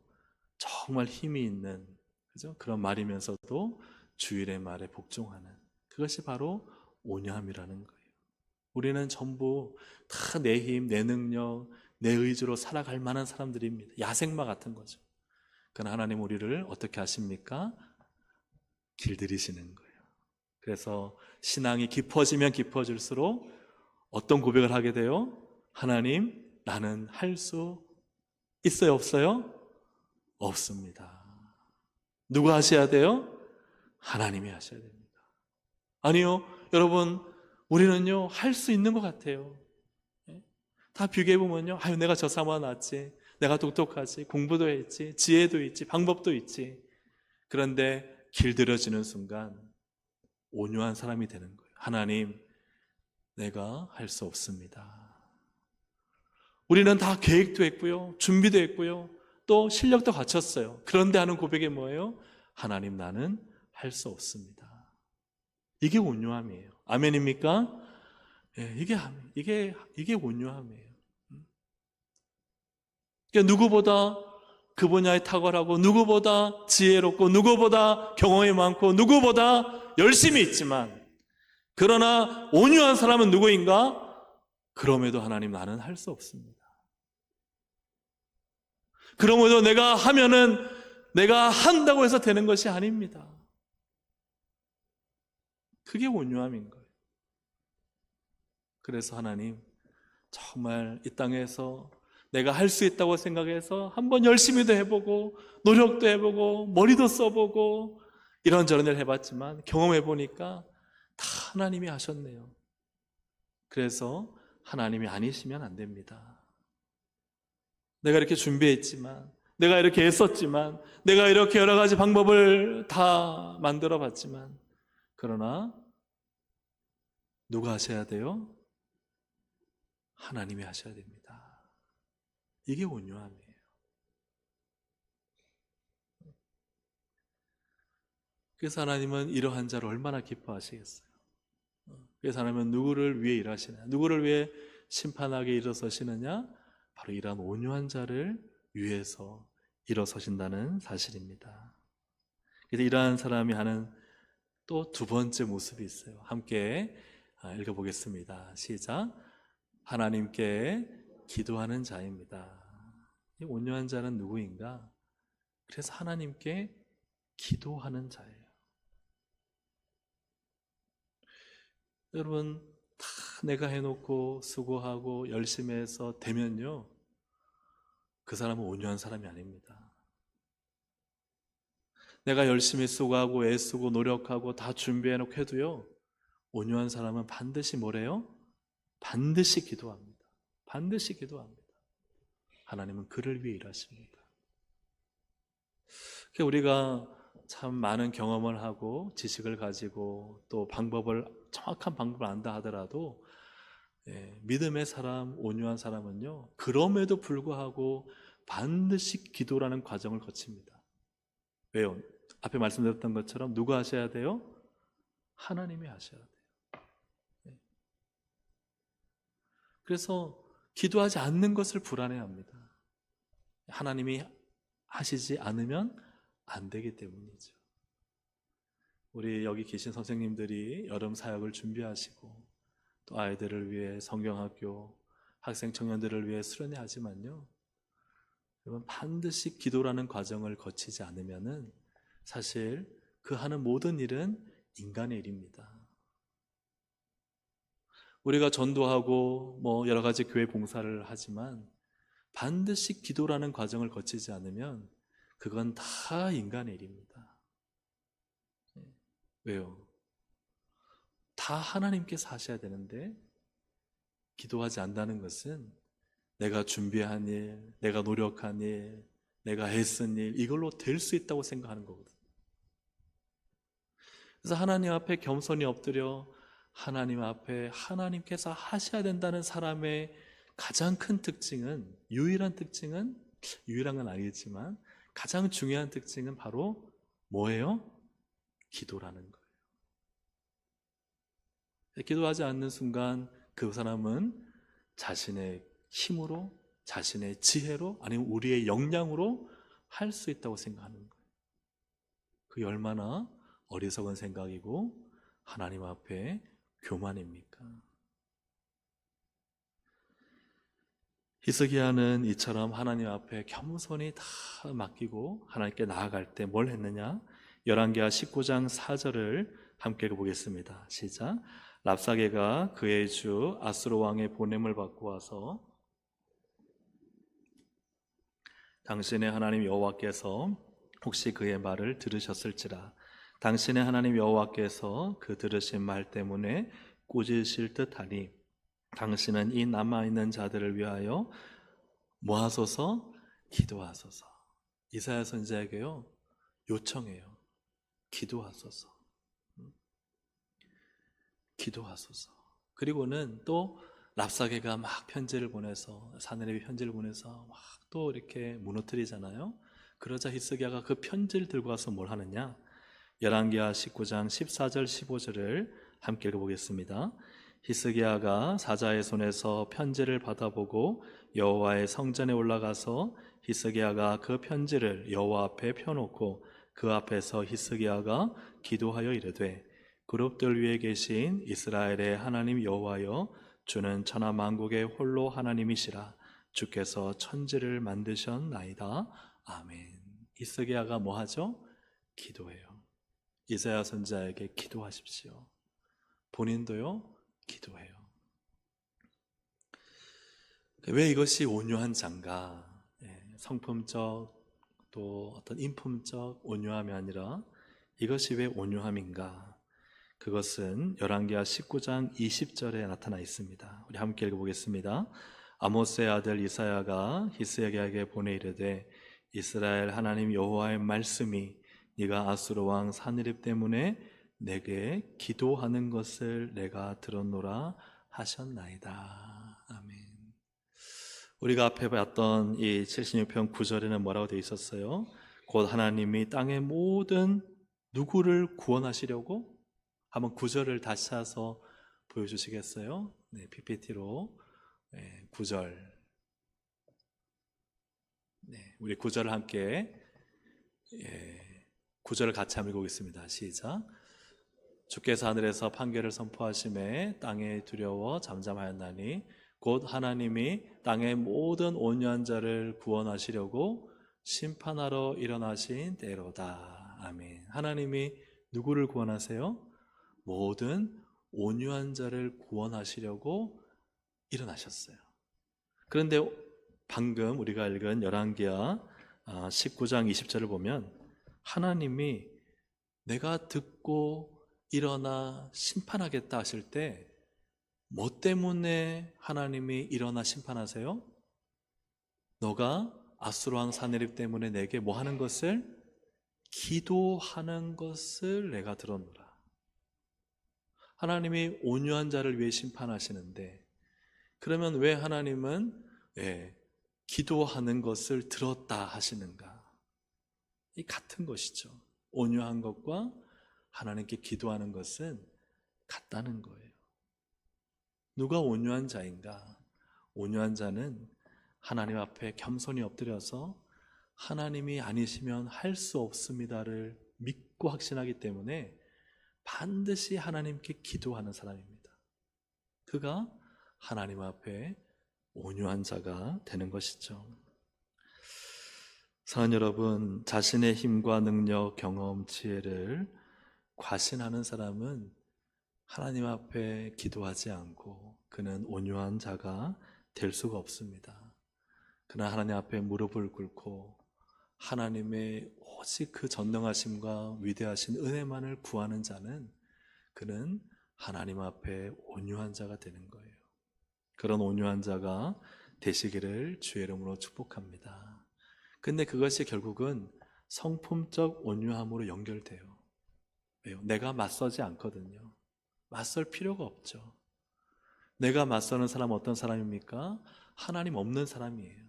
정말 힘이 있는, 그죠? 그런 말이면서도 주일의 말에 복종하는, 그것이 바로 온유함이라는 거예요. 우리는 전부 다 내 힘, 내 능력, 내 의지로 살아갈 만한 사람들입니다. 야생마 같은 거죠. 그러나 하나님 우리를 어떻게 하십니까? 길들이시는 거예요. 그래서 신앙이 깊어지면 깊어질수록 어떤 고백을 하게 돼요? 하나님, 나는 할 수 있어요? 없어요? 없습니다. 누가 하셔야 돼요? 하나님이 하셔야 됩니다. 아니요, 여러분, 우리는요, 할 수 있는 것 같아요. 다 비교해보면요, 아유, 내가 저 사람보다 낫지, 내가 똑똑하지, 공부도 했지, 지혜도 있지, 방법도 있지. 그런데 길들여지는 순간 온유한 사람이 되는 거예요. 하나님, 내가 할 수 없습니다. 우리는 다 계획도 했고요, 준비도 했고요, 또 실력도 갖췄어요. 그런데 하는 고백이 뭐예요? 하나님, 나는 할 수 없습니다. 이게 온유함이에요. 아멘입니까? 이게 온유함이에요. 그러니까 누구보다 그 분야에 탁월하고, 누구보다 지혜롭고, 누구보다 경험이 많고, 누구보다 열심히 있지만, 그러나 온유한 사람은 누구인가? 그럼에도 하나님, 나는 할 수 없습니다. 그럼에도 내가 하면은 내가 한다고 해서 되는 것이 아닙니다. 그게 온유함인 거예요. 그래서 하나님, 정말 이 땅에서 내가 할 수 있다고 생각해서 한번 열심히도 해보고 노력도 해보고 머리도 써보고 이런저런 일 해봤지만 경험해보니까 다 하나님이 하셨네요. 그래서 하나님이 아니시면 안 됩니다. 내가 이렇게 준비했지만, 내가 이렇게 애썼지만, 내가 이렇게 여러 가지 방법을 다 만들어 봤지만, 그러나 누가 하셔야 돼요? 하나님이 하셔야 됩니다. 이게 온유함이에요. 그래서 하나님은 이러한 자를 얼마나 기뻐하시겠어요? 그래서 하나님은 누구를 위해 일하시느냐, 누구를 위해 심판하게 일어서시느냐? 바로 이러한 온유한 자를 위해서 일어서신다는 사실입니다. 그래서 이러한 사람이 하는 또 두 번째 모습이 있어요. 함께 읽어보겠습니다. 시작. 하나님께 기도하는 자입니다. 이 온유한 자는 누구인가? 그래서 하나님께 기도하는 자예요. 여러분, 다 내가 해놓고 수고하고 열심히 해서 되면요, 그 사람은 온유한 사람이 아닙니다. 내가 열심히 수고하고 애쓰고 노력하고 다 준비해놓고 해도요, 온유한 사람은 반드시 뭐래요? 반드시 기도합니다. 반드시 기도합니다. 하나님은 그를 위해 일하십니다. 우리가 참 많은 경험을 하고 지식을 가지고 또 정확한 방법을 안다 하더라도 믿음의 사람, 온유한 사람은요, 그럼에도 불구하고 반드시 기도라는 과정을 거칩니다. 왜요? 앞에 말씀드렸던 것처럼 누가 하셔야 돼요? 하나님이 하셔야 돼요. 그래서 기도하지 않는 것을 불안해합니다. 하나님이 하시지 않으면 안 되기 때문이죠. 우리 여기 계신 선생님들이 여름 사역을 준비하시고 또 아이들을 위해 성경학교, 학생 청년들을 위해 수련회 하지만요, 여러분 반드시 기도라는 과정을 거치지 않으면은 사실 그 하는 모든 일은 인간의 일입니다. 우리가 전도하고 여러 가지 교회 봉사를 하지만 반드시 기도라는 과정을 거치지 않으면 그건 다 인간의 일입니다. 왜요? 다 하나님께서 하셔야 되는데 기도하지 않는다는 것은 내가 준비한 일, 내가 노력한 일, 내가 애쓴 일, 이걸로 될 수 있다고 생각하는 거거든요. 그래서 하나님 앞에 겸손히 엎드려 하나님 앞에 하나님께서 하셔야 된다는 사람의 가장 큰 특징은, 유일한 건 아니겠지만 가장 중요한 특징은 바로 뭐예요? 기도라는 거예요. 기도하지 않는 순간 그 사람은 자신의 힘으로, 자신의 지혜로, 아니면 우리의 역량으로 할 수 있다고 생각하는 거예요. 그게 얼마나 어리석은 생각이고 하나님 앞에 교만입니까? 히스기야는 이처럼 하나님 앞에 겸손히 다 맡기고 하나님께 나아갈 때 뭘 했느냐? 열왕기하 19장 4절을 함께 읽어보겠습니다. 시작. 랍사게가 그의 주 아수르 왕의 보냄을 받고 와서 당신의 하나님 여호와께서 혹시 그의 말을 들으셨을지라. 당신의 하나님 여호와께서 그 들으신 말 때문에 꾸짖으실 듯하니 당신은 이 남아있는 자들을 위하여 뭐하소서? 기도하소서. 이사야 선지자에게요 요청해요. 기도하소서. 기도하소서. 그리고는 또 랍사게가 막 편지를 보내서, 사내립이 편지를 보내서 막 또 이렇게 무너뜨리잖아요. 그러자 히스기야가 그 편지를 들고 와서 뭘 하느냐? 열왕기하 19장 14절 15절을 함께 읽어보겠습니다. 히스기야가 사자의 손에서 편지를 받아보고 여호와의 성전에 올라가서 히스기야가 그 편지를 여호와 앞에 펴놓고 그 앞에서 히스기야가 기도하여 이르되 그룹들 위에 계신 이스라엘의 하나님 여호와여, 주는 천하 만국의 홀로 하나님이시라. 주께서 천지를 만드셨나이다. 아멘. 히스기야가 뭐 하죠? 기도해요. 이사야 선지자에게 기도하십시오. 본인도요 기도해요. 왜 이것이 온유한 자인가? 성품적 또 어떤 인품적 온유함이 아니라 이것이 왜 온유함인가? 그것은 열왕기하 19장 20절에 나타나 있습니다. 우리 함께 읽어보겠습니다. 아모스의 아들 이사야가 히스기야에게 보내 이르되 이스라엘 하나님 여호와의 말씀이 네가 아수르 왕 사느립 때문에 내게 기도하는 것을 내가 들었노라 하셨나이다. 아멘. 우리가 앞에 봤던 이 76편 9절에는 뭐라고 되어 있었어요? 곧 하나님이 땅의 모든 누구를 구원하시려고? 한번 9절을 다시 찾아서 보여주시겠어요? 네, PPT로 9절. 네, 우리 9절을 함께 9절을 같이 한번 읽어보겠습니다. 시작. 주께서 하늘에서 판결을 선포하심에 땅에 두려워 잠잠하였나니 곧 하나님이 땅의 모든 온유한 자를 구원하시려고 심판하러 일어나신 때로다. 아멘. 하나님이 누구를 구원하세요? 모든 온유한 자를 구원하시려고 일어나셨어요. 그런데 방금 우리가 읽은 열왕기하 19장 20절을 보면 하나님이 내가 듣고 일어나 심판하겠다 하실 때 뭐 때문에 하나님이 일어나 심판하세요? 너가 아수르 왕 사느립 때문에 내게 뭐 하는 것을? 기도하는 것을 내가 들었노라. 하나님이 온유한 자를 위해 심판하시는데, 그러면 왜 하나님은 기도하는 것을 들었다 하시는가? 이 같은 것이죠. 온유한 것과 하나님께 기도하는 것은 같다는 거예요. 누가 온유한 자인가? 온유한 자는 하나님 앞에 겸손히 엎드려서 하나님이 아니시면 할 수 없습니다를 믿고 확신하기 때문에 반드시 하나님께 기도하는 사람입니다. 그가 하나님 앞에 온유한 자가 되는 것이죠. 사랑하는 여러분, 자신의 힘과 능력, 경험, 지혜를 과신하는 사람은 하나님 앞에 기도하지 않고 그는 온유한 자가 될 수가 없습니다. 그러나 하나님 앞에 무릎을 꿇고 하나님의 오직 그 전능하심과 위대하신 은혜만을 구하는 자는 그는 하나님 앞에 온유한 자가 되는 거예요. 그런 온유한 자가 되시기를 주의 이름으로 축복합니다. 근데 그것이 결국은 성품적 온유함으로 연결돼요. 왜요? 내가 맞서지 않거든요. 맞설 필요가 없죠. 내가 맞서는 사람은 어떤 사람입니까? 하나님 없는 사람이에요.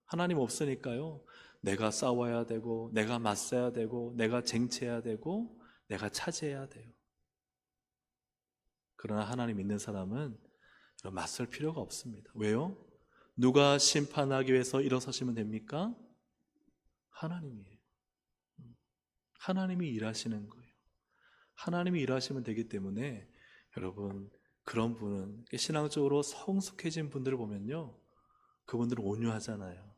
하나님 없으니까요, 내가 싸워야 되고, 내가 맞서야 되고, 내가 쟁취해야 되고, 내가 차지해야 돼요. 그러나 하나님 있는 사람은 맞설 필요가 없습니다. 왜요? 누가 심판하기 위해서 일어서시면 됩니까? 하나님이에요. 하나님이 일하시는 거예요. 하나님이 일하시면 되기 때문에 여러분, 그런 분은 신앙적으로 성숙해진 분들을 보면요, 그분들은 온유하잖아요.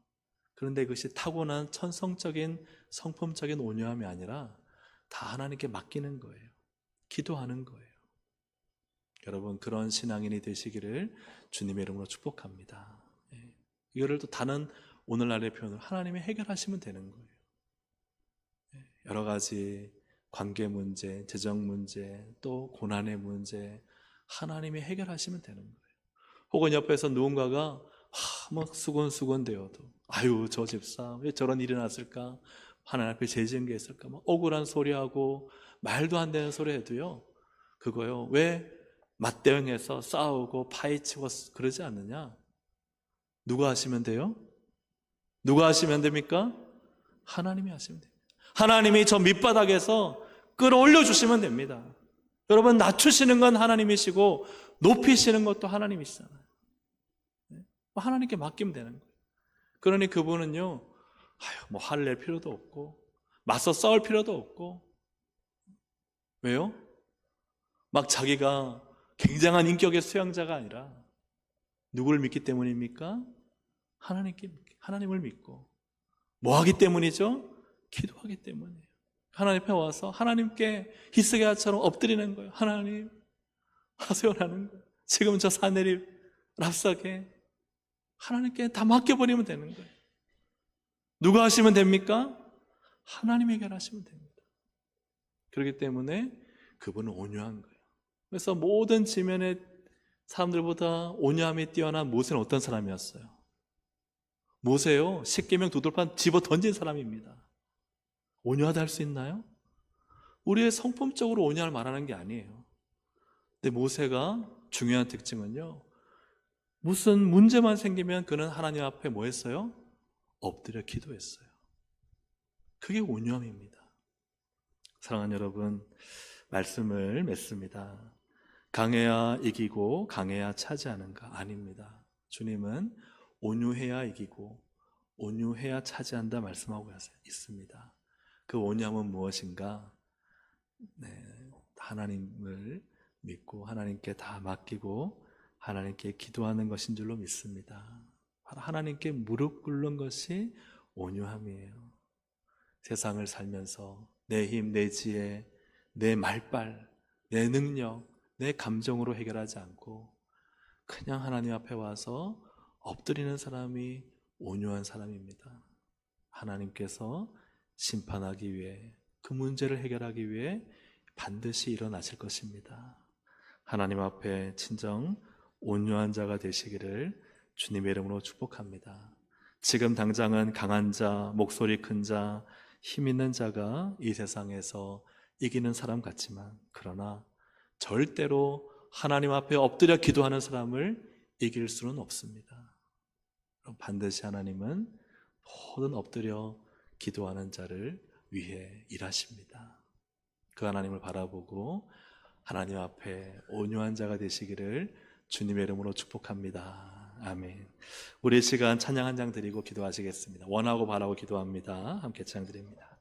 그런데 그것이 타고난 천성적인 성품적인 온유함이 아니라 다 하나님께 맡기는 거예요. 기도하는 거예요. 여러분, 그런 신앙인이 되시기를 주님의 이름으로 축복합니다. 이거를 또 다른 오늘날의 표현으로 하나님이 해결하시면 되는 거예요. 여러 가지 관계 문제, 재정 문제, 또 고난의 문제, 하나님이 해결하시면 되는 거예요. 혹은 옆에서 누군가가 막 수곤수곤 되어도, 아유 저 집사 왜 저런 일이 났을까, 하나님 앞에 죄 지은 게 있을까, 막 억울한 소리하고 말도 안 되는 소리 해도요, 그거요, 왜 맞대응해서 싸우고 파헤치고 그러지 않느냐? 누가 하시면 돼요? 누가 하시면 됩니까? 하나님이 하시면 됩니다. 하나님이 저 밑바닥에서 끌어올려 주시면 됩니다. 여러분, 낮추시는 건 하나님이시고 높이시는 것도 하나님이시잖아요. 하나님께 맡기면 되는 거예요. 그러니 그분은요, 뭐 화를 낼 필요도 없고 맞서 싸울 필요도 없고. 왜요? 막 자기가 굉장한 인격의 수양자가 아니라 누구를 믿기 때문입니까? 하나님을 믿고. 뭐 하기 때문이죠? 기도하기 때문이에요. 하나님 앞에 와서 하나님께 히스기야처럼 엎드리는 거예요. 하나님 하소연하는 거예요. 지금 저 사내리 랍사게 하나님께 다 맡겨버리면 되는 거예요. 누가 하시면 됩니까? 하나님이 해결하시면 됩니다. 그렇기 때문에 그분은 온유한 거예요. 그래서 모든 지면의 사람들보다 온유함이 뛰어난 모세는 어떤 사람이었어요? 모세요, 십계명 두들판 집어 던진 사람입니다. 온유하다 할 수 있나요? 우리의 성품적으로 온유함을 말하는 게 아니에요. 근데 모세가 중요한 특징은요, 무슨 문제만 생기면 그는 하나님 앞에 뭐 했어요? 엎드려 기도했어요. 그게 온유함입니다. 사랑하는 여러분, 말씀을 맺습니다. 강해야 이기고 강해야 차지하는가? 아닙니다. 주님은 온유해야 이기고 온유해야 차지한다 말씀하고 있습니다. 그 온유함은 무엇인가? 하나님을 믿고 하나님께 다 맡기고 하나님께 기도하는 것인 줄로 믿습니다. 하나님께 무릎 꿇는 것이 온유함이에요. 세상을 살면서 내 힘, 내 지혜, 내 말빨, 내 능력, 내 감정으로 해결하지 않고 그냥 하나님 앞에 와서 엎드리는 사람이 온유한 사람입니다. 하나님께서 심판하기 위해, 그 문제를 해결하기 위해 반드시 일어나실 것입니다. 하나님 앞에 진정 온유한 자가 되시기를 주님의 이름으로 축복합니다. 지금 당장은 강한 자, 목소리 큰 자, 힘 있는 자가 이 세상에서 이기는 사람 같지만, 그러나 절대로 하나님 앞에 엎드려 기도하는 사람을 이길 수는 없습니다. 반드시 하나님은 모든 엎드려 기도하는 자를 위해 일하십니다. 그 하나님을 바라보고 하나님 앞에 온유한 자가 되시기를 주님의 이름으로 축복합니다. 아멘. 우리 시간 찬양 한 장 드리고 기도하시겠습니다. 원하고 바라고 기도합니다. 함께 찬양 드립니다.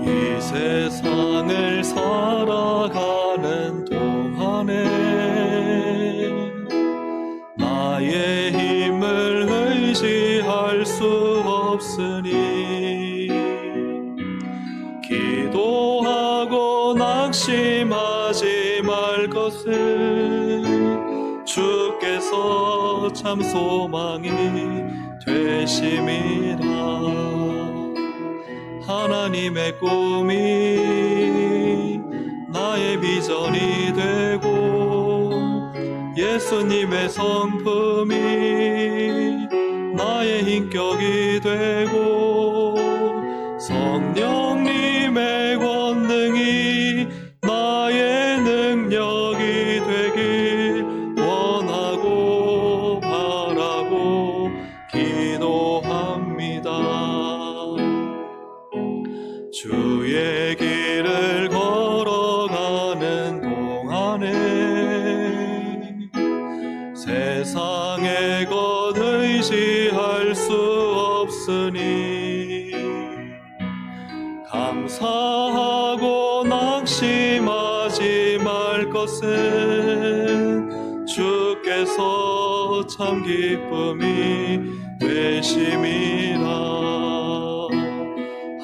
이 세상을 살아가는 동안에 나의 힘을 의지할 수 없으니 기도하고 낙심하지 말 것은 주께서 참 소망이 되심이라. 하나님의 꿈이 나의 비전이 되고 예수님의 성품이 나의 인격이 되고 성령님의 권능이 나의 능력이 되길 원하고 바라고 기도합니다. 주의 길을 걸어가는 동안에 세상의 것 의지할 수 없으니 감사하고 낙심하지 말 것은 주께서 참 기쁨이 되심이라.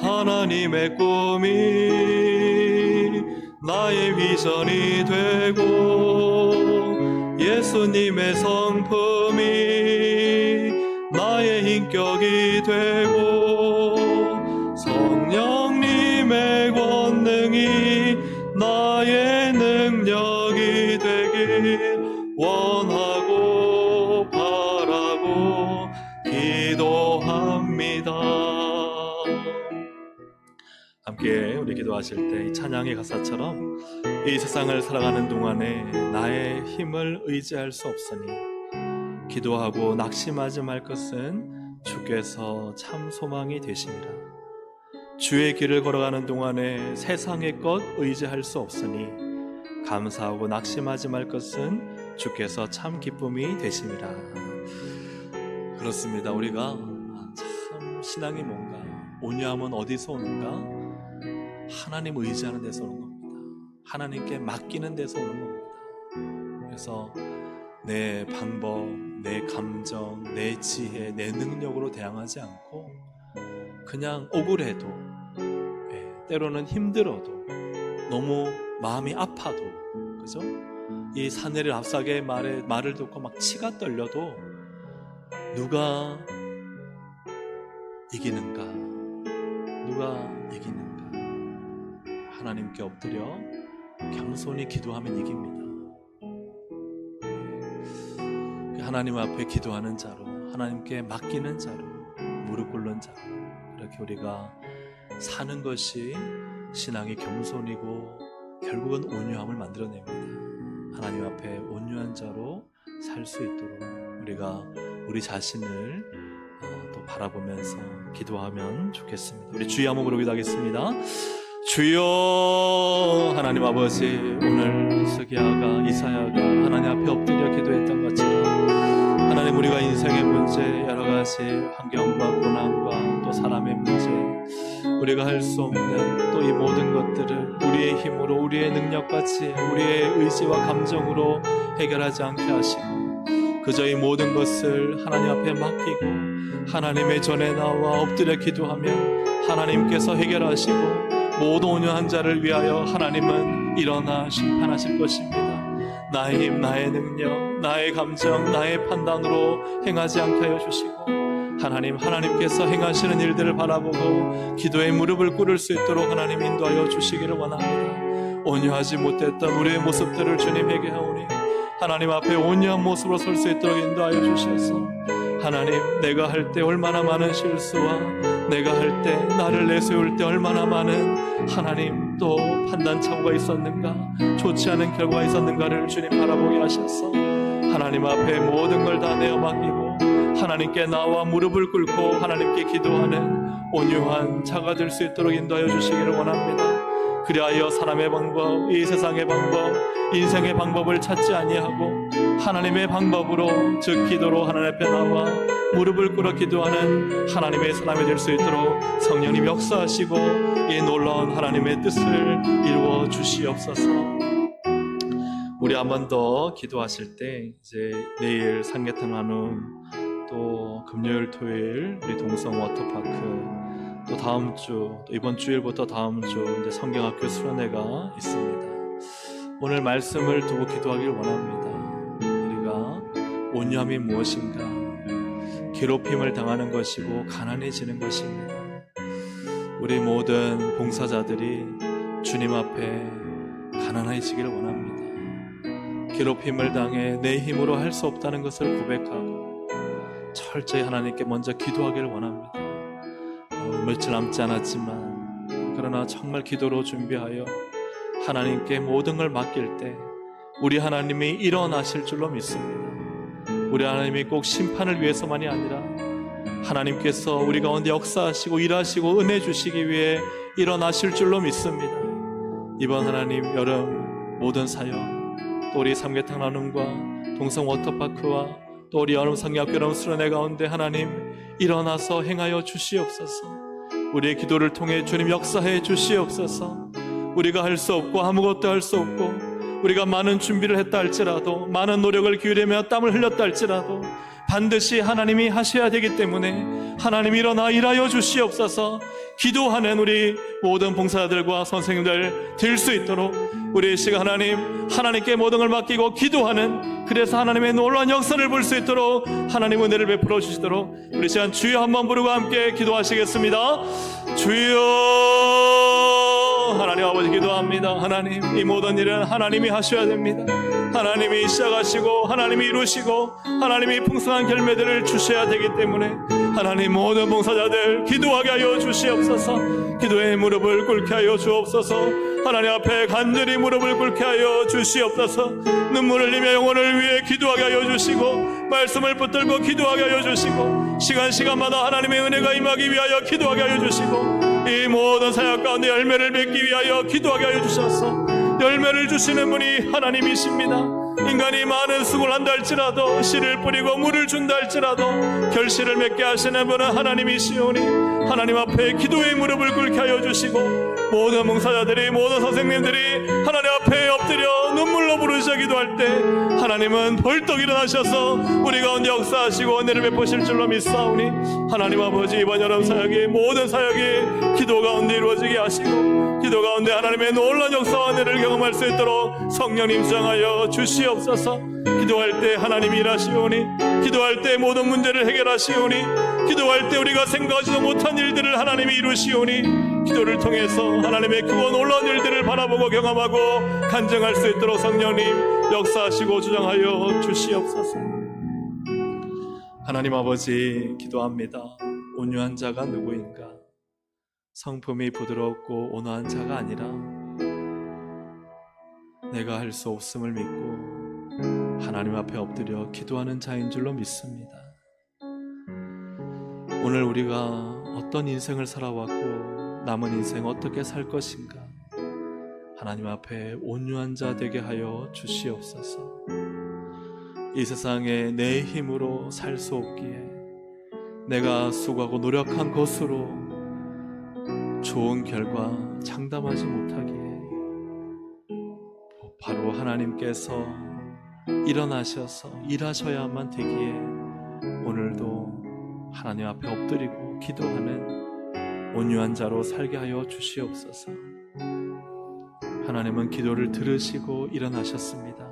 하나님의 꿈이 나의 비전이 되고 예수님의 성품이 나의 인격이 되고 성령님의 권능이 나의 능력이 되길 원하고 바라고 기도합니다. 함께 우리 기도하실 때 이 찬양의 가사처럼 이 세상을 살아가는 동안에 나의 힘을 의지할 수 없으니 기도하고 낙심하지 말 것은 주께서 참 소망이 되심이라. 주의 길을 걸어가는 동안에 세상의 것 의지할 수 없으니 감사하고 낙심하지 말 것은 주께서 참 기쁨이 되심이라. 그렇습니다. 우리가 참 신앙이 뭔가, 온유함은 어디서 오는가? 하나님 의지하는 데서 오는 겁니다. 하나님께 맡기는 데서 오는 겁니다. 그래서 내 방법, 내 감정, 내 지혜, 내 능력으로 대항하지 않고 그냥 억울해도, 때로는 힘들어도, 너무 마음이 아파도, 그죠? 이 사내를 앞서게 말을 듣고 막 치가 떨려도 누가 이기는가? 누가 이기는가? 하나님께 엎드려 겸손히 기도하면 이깁니다. 하나님 앞에 기도하는 자로, 하나님께 맡기는 자로, 무릎 꿇는 자로 그렇게 우리가 사는 것이 신앙의 겸손이고 결국은 온유함을 만들어냅니다. 하나님 앞에 온유한 자로 살 수 있도록 우리가 우리 자신을 또 바라보면서 기도하면 좋겠습니다. 우리 주의 한번 부르기도 하겠습니다. 주여. 하나님 아버지, 오늘 스기야가, 이사야가 하나님 앞에 엎드려 기도했던 것처럼 하나님, 우리가 인생의 문제, 여러 가지 환경과 고난과 또 사람의 문제, 우리가 할 수 없는 또 이 모든 것들을 우리의 힘으로, 우리의 능력같이, 우리의 의지와 감정으로 해결하지 않게 하시고 그저 이 모든 것을 하나님 앞에 맡기고 하나님의 전에 나와 엎드려 기도하면 하나님께서 해결하시고 모든 온유한 자를 위하여 하나님은 일어나 심판하실 것입니다. 나의 힘, 나의 능력, 나의 감정, 나의 판단으로 행하지 않게 하여 주시고 하나님께서 행하시는 일들을 바라보고 기도의 무릎을 꿇을 수 있도록 하나님 인도하여 주시기를 원합니다. 온유하지 못했던 우리의 모습들을 주님에게 하오니 하나님 앞에 온유한 모습으로 설 수 있도록 인도하여 주셔서 하나님, 내가 할 때 얼마나 많은 실수와 내가 할 때 나를 내세울 때 얼마나 많은 하나님 또 판단착오가 있었는가, 좋지 않은 결과가 있었는가를 주님 바라보게 하셔서 하나님 앞에 모든 걸 다 내어 맡기고 하나님께 나와 무릎을 꿇고 하나님께 기도하는 온유한 자가 될 수 있도록 인도하여 주시기를 원합니다. 그리하여 사람의 방법, 이 세상의 방법, 인생의 방법을 찾지 아니하고 하나님의 방법으로, 즉 기도로 하나님 앞에 나와 무릎을 꿇어 기도하는 하나님의 사람이 될 수 있도록 성령님 역사하시고 이 놀라운 하나님의 뜻을 이루어 주시옵소서. 우리 한 번 더 기도하실 때 이제 내일 삼계탕 나눔, 또 금요일 토요일 우리 동성 워터파크, 또 다음 주, 또 이번 주일부터 다음 주 이제 성경학교 수련회가 있습니다. 오늘 말씀을 두고 기도하길 원합니다. 우리가 온유함이 무엇인가? 괴롭힘을 당하는 것이고 가난해지는 것입니다. 우리 모든 봉사자들이 주님 앞에 가난해지기를 원합니다. 괴롭힘을 당해 내 힘으로 할 수 없다는 것을 고백하고 철저히 하나님께 먼저 기도하기를 원합니다. 며칠 남지 않았지만 그러나 정말 기도로 준비하여 하나님께 모든 걸 맡길 때 우리 하나님이 일어나실 줄로 믿습니다. 우리 하나님이 꼭 심판을 위해서만이 아니라 하나님께서 우리 가운데 역사하시고 일하시고 은혜 주시기 위해 일어나실 줄로 믿습니다. 이번 하나님 여름 모든 사역, 또 우리 삼계탕 나눔과 동성 워터파크와 또 우리 여름 성경학교 여름 수련회 가운데 하나님 일어나서 행하여 주시옵소서. 우리의 기도를 통해 주님 역사해 주시옵소서. 우리가 할 수 없고 아무것도 할 수 없고 우리가 많은 준비를 했다 할지라도, 많은 노력을 기울이며 땀을 흘렸다 할지라도 반드시 하나님이 하셔야 되기 때문에 하나님 일어나 일하여 주시옵소서. 기도하는 우리 모든 봉사자들과 선생님들 될 수 있도록 우리 이 시간 하나님께 모든 걸 맡기고 기도하는, 그래서 하나님의 놀라운 역사를 볼 수 있도록 하나님 은혜를 베풀어 주시도록 우리 시간 주여 한번 부르고 함께 기도하시겠습니다. 주여. 하나님 아버지 기도합니다. 하나님, 이 모든 일은 하나님이 하셔야 됩니다. 하나님이 시작하시고 하나님이 이루시고 하나님이 풍성한 결매들을 주셔야 되기 때문에 하나님 모든 봉사자들 기도하게 하여 주시옵소서. 기도의 무릎을 꿇게 하여 주옵소서. 하나님 앞에 간절히 무릎을 꿇게 하여 주시옵소서. 눈물을 흘리며 영혼을 위해 기도하게 하여 주시고 말씀을 붙들고 기도하게 하여 주시고 시간마다 하나님의 은혜가 임하기 위하여 기도하게 하여 주시고 이 모든 사역 가운데 열매를 맺기 위하여 기도하게 하여 주셔서 열매를 주시는 분이 하나님이십니다. 인간이 많은 수고를 한다 할지라도, 씨를 뿌리고 물을 준다 할지라도 결실을 맺게 하시는 분은 하나님이시오니 하나님 앞에 기도의 무릎을 꿇게 하여 주시고 모든 봉사자들이, 모든 선생님들이 하나님 앞에 엎드려 눈물로 부르시어 기도할 때 하나님은 벌떡 일어나셔서 우리 가운데 역사하시고 은혜를 베푸실 줄로 믿사오니 하나님 아버지, 이번 여름 사역이 모든 사역이 기도 가운데 이루어지게 하시고 기도 가운데 하나님의 놀라운 역사와 은혜를 경험할 수 있도록 성령님 주장하여 주시옵소서. 기도할 때 하나님이 일하시오니, 기도할 때 모든 문제를 해결하시오니, 기도할 때 우리가 생각하지도 못한 일들을 하나님이 이루시오니 기도를 통해서 하나님의 크고 놀라운 일들을 바라보고 경험하고 간증할 수 있도록 성령님 역사하시고 주장하여 주시옵소서. 하나님 아버지 기도합니다. 온유한 자가 누구인가? 성품이 부드럽고 온화한 자가 아니라 내가 할 수 없음을 믿고 하나님 앞에 엎드려 기도하는 자인 줄로 믿습니다. 오늘 우리가 어떤 인생을 살아왔고 남은 인생 어떻게 살 것인가, 하나님 앞에 온유한 자 되게 하여 주시옵소서. 이 세상에 내 힘으로 살 수 없기에, 내가 수고하고 노력한 것으로 좋은 결과 장담하지 못하기에 바로 하나님께서 일어나셔서 일하셔야만 되기에 오늘도 하나님 앞에 엎드리고 기도하는 온유한 자로 살게 하여 주시옵소서. 하나님은 기도를 들으시고 일어나셨습니다.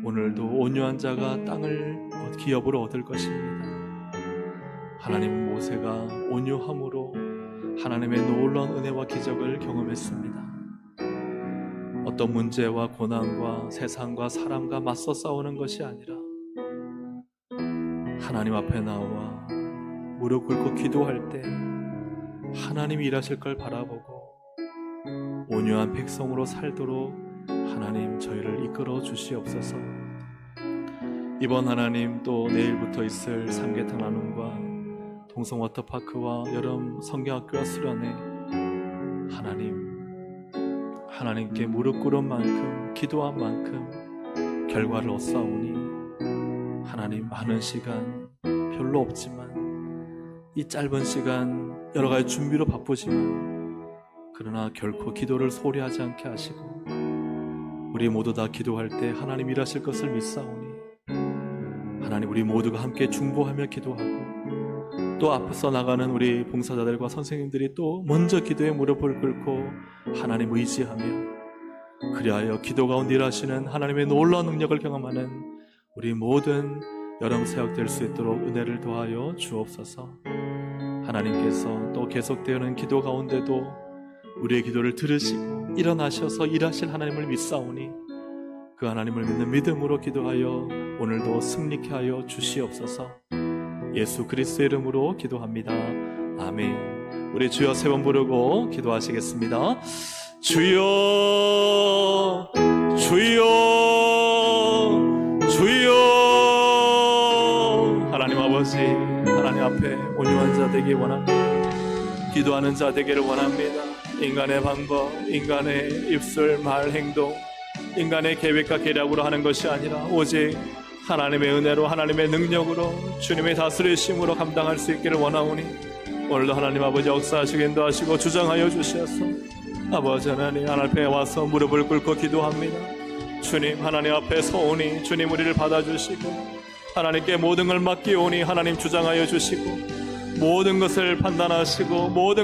오늘도 온유한 자가 땅을 기업으로 얻을 것입니다. 하나님 모세가 온유함으로 하나님의 놀라운 은혜와 기적을 경험했습니다. 어떤 문제와 고난과 세상과 사람과 맞서 싸우는 것이 아니라 하나님 앞에 나와 무릎 꿇고 기도할 때 하나님이 일하실 걸 바라보고 온유한 백성으로 살도록 하나님 저희를 이끌어 주시옵소서. 이번 하나님 또 내일부터 있을 삼계탕 나눔과 동성 워터파크와 여름 성경학교와 수련회 하나님께 무릎 꿇은 만큼 기도한 만큼 결과를 얻사오니 하나님 많은 시간 별로 없지만 이 짧은 시간 여러 가지 준비로 바쁘지만 그러나 결코 기도를 소홀히 하지 않게 하시고 우리 모두 다 기도할 때 하나님 일하실 것을 믿사오니 하나님 우리 모두가 함께 중보하며 기도하고 또 앞서 나가는 우리 봉사자들과 선생님들이 또 먼저 기도에 무릎을 꿇고 하나님 의지하며 그리하여 기도 가운데 일하시는 하나님의 놀라운 능력을 경험하는 우리 모든 여름 사역 될 수 있도록 은혜를 더하여 주옵소서. 하나님께서 또 계속되는 기도 가운데도 우리의 기도를 들으시고 일어나셔서 일하실 하나님을 믿사오니 그 하나님을 믿는 믿음으로 기도하여 오늘도 승리케 하여 주시옵소서. 예수 그리스도의 이름으로 기도합니다. 아멘. 우리 주여 세 번 부르고 기도하시겠습니다. 주여 주여 주여. 하나님 아버지, 하나님 앞에 온유한 자 되기 원합니다. 기도하는 자 되기를 원합니다. 인간의 방법, 인간의 입술, 말, 행동, 인간의 계획과 계략으로 하는 것이 아니라 오직 하나님의 은혜로 하나님의 능력으로 주님의 다스리심으로 감당할 수 있기를 원하오니 오늘도 하나님 아버지 역사하시고 인도하시고 주장하여 주시옵소서. 아버지 하나님 앞에 와서 무릎을 꿇고 기도합니다. 주님 하나님 앞에 서오니 주님 우리를 받아주시고 하나님께 모든 걸 맡기오니 하나님 주장하여 주시고 모든 것을 판단하시고 모든